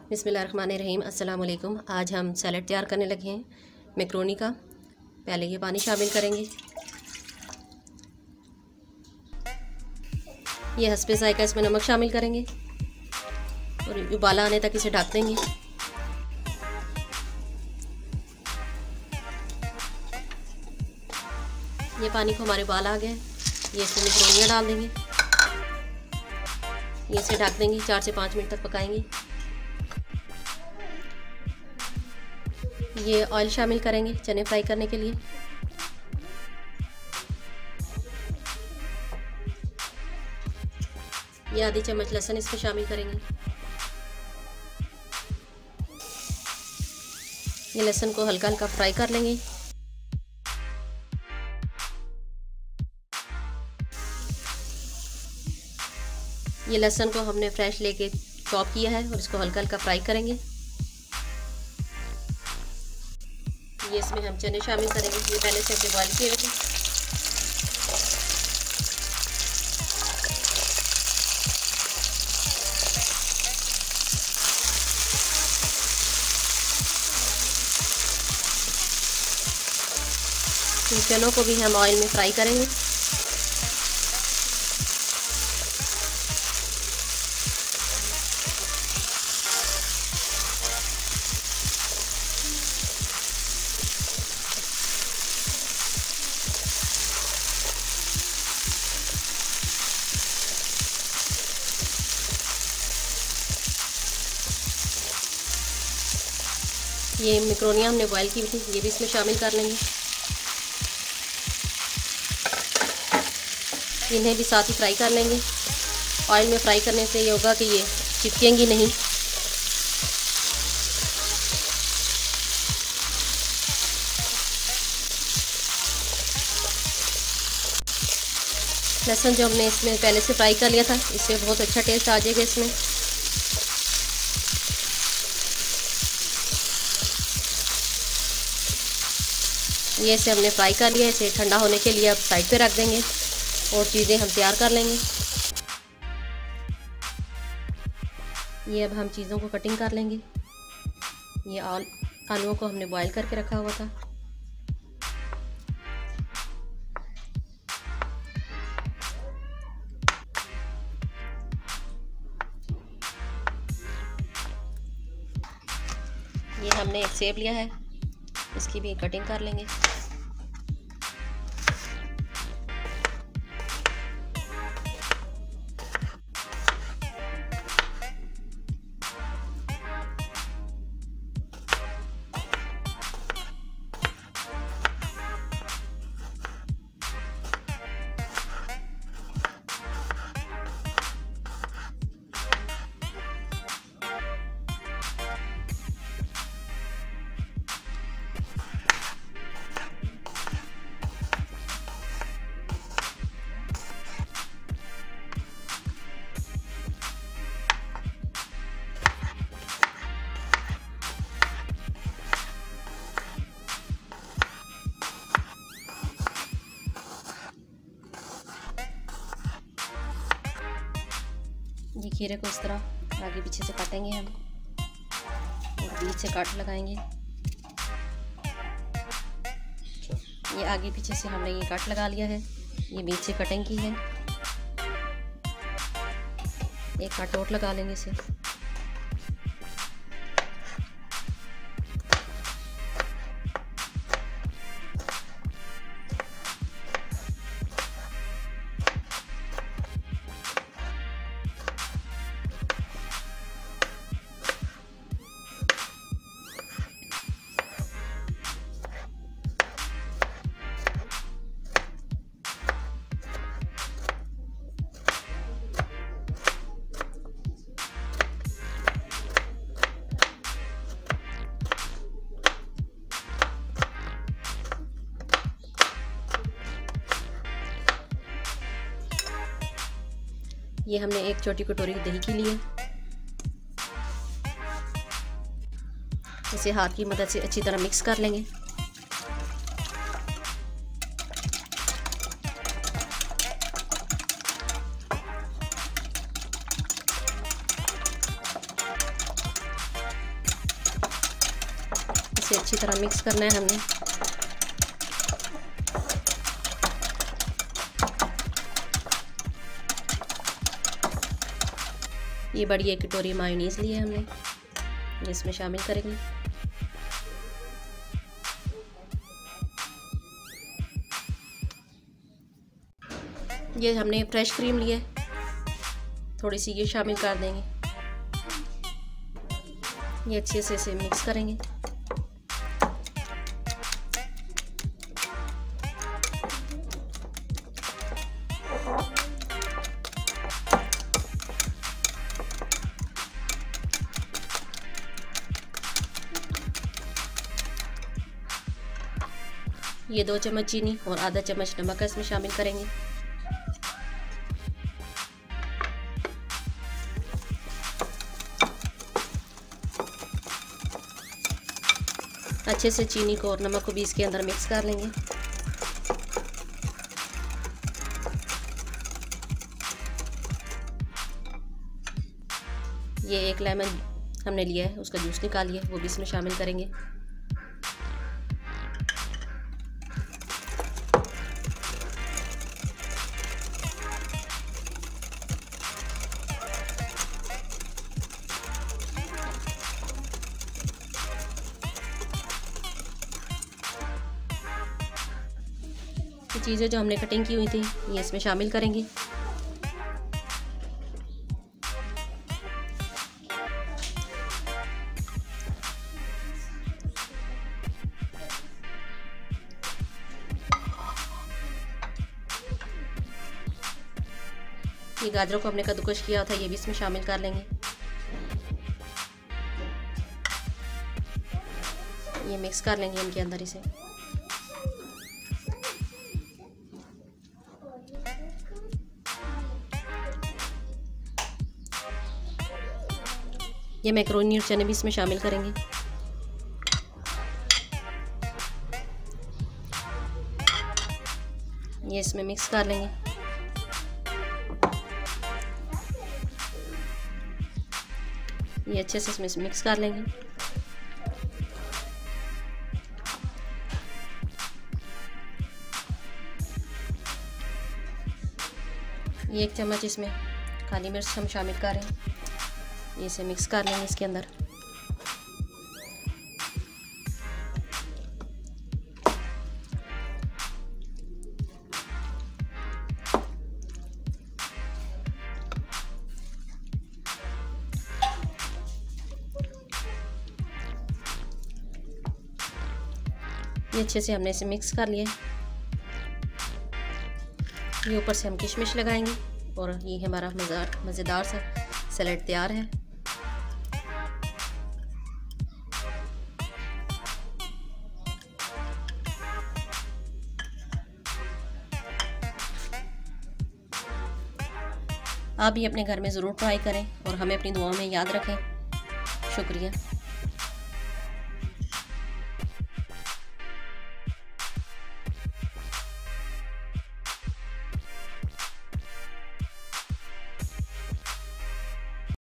बिस्मिल्लाहिर्रहमानिर्रहीम। अस्सलाम वालेकुम। आज हम सैलड तैयार करने लगे हैं मैक्रोनी का। पहले ये पानी शामिल करेंगे, ये हस्बे ज़ायका इसमें नमक शामिल करेंगे और उबाला आने तक इसे ढक देंगे। ये पानी को हमारे उबाल आ गया है, ये इसमें मैक्रोनियाँ डाल देंगे, ये इसे ढक देंगे, 4 से 5 मिनट तक पकाएंगे। ये ऑयल शामिल करेंगे चने फ्राई करने के लिए। ये आधी चम्मच लहसुन इसमें शामिल करेंगे। ये लहसुन को हल्का हल्का फ्राई कर लेंगे। ये लहसुन को हमने फ्रेश लेके चॉप किया है और इसको हल्का हल्का फ्राई करेंगे। ये इसमें हम चने शामिल करेंगे, ये पहले से हमने बॉईल किए हुए थे। तो चनों को भी हम ऑयल में फ्राई करेंगे। ये मैक्रोनियाँ हमने बॉईल की हुई थी, ये भी इसमें शामिल कर लेंगे। इन्हें भी साथ ही फ्राई कर लेंगे। ऑयल में फ्राई करने से ये होगा कि ये चिपकेंगी नहीं। लहसुन जो हमने इसमें पहले से फ्राई कर लिया था, इससे बहुत अच्छा टेस्ट आ जाएगा इसमें। ये इसे हमने फ्राई कर लिया, इसे ठंडा होने के लिए अब साइड पे रख देंगे और चीज़ें हम तैयार कर लेंगे। ये अब हम चीज़ों को कटिंग कर लेंगे। ये आलूओं को हमने बॉईल करके रखा हुआ था। ये हमने एक सेब लिया है, इसकी भी कटिंग कर लेंगे। ये खीरे को इस तरह आगे पीछे से काटेंगे हम और बीच से काट लगाएंगे। ये आगे पीछे से हमने ये काट लगा लिया है, ये बीच से कटिंग की है। एक काट और लगा लेंगे इसे। ये हमने एक छोटी कटोरी दही की ली है, इसे हाथ की मदद से अच्छी तरह मिक्स कर लेंगे। इसे अच्छी तरह मिक्स करना है हमने। ये बड़ी एक कटोरी मायोनीज़ ली है हमने, जिसमें शामिल करेंगे। ये हमने फ्रेश क्रीम लिया है, थोड़ी सी ये शामिल कर देंगे। ये अच्छे से इसे मिक्स करेंगे। ये 2 चम्मच चीनी और आधा चम्मच नमक इसमें शामिल करेंगे। अच्छे से चीनी को और नमक को भी इसके अंदर मिक्स कर लेंगे। ये 1 लेमन हमने लिया है, उसका जूस निकाल लिया है, वो भी इसमें शामिल करेंगे। चीज़ें जो हमने कटिंग की हुई थी ये इसमें शामिल करेंगे। ये गाजरों को हमने कद्दूकस किया था, ये भी इसमें शामिल कर लेंगे। ये मिक्स कर लेंगे इनके अंदर इसे। ये मैक्रोनी और चने भी इसमें शामिल करेंगे। ये इसमें मिक्स कर लेंगे। ये अच्छे से इसमें मिक्स कर लेंगे। ये 1 चम्मच इसमें काली मिर्च हम शामिल कर रहे हैं, ये इसे मिक्स कर लेंगे इसके अंदर। ये अच्छे से हमने इसे मिक्स कर लिया। ये ऊपर से हम किशमिश लगाएंगे और ये हमारा मज़ेदार सा सैलेड तैयार है। आप भी अपने घर में ज़रूर ट्राई करें और हमें अपनी दुआओं में याद रखें। शुक्रिया।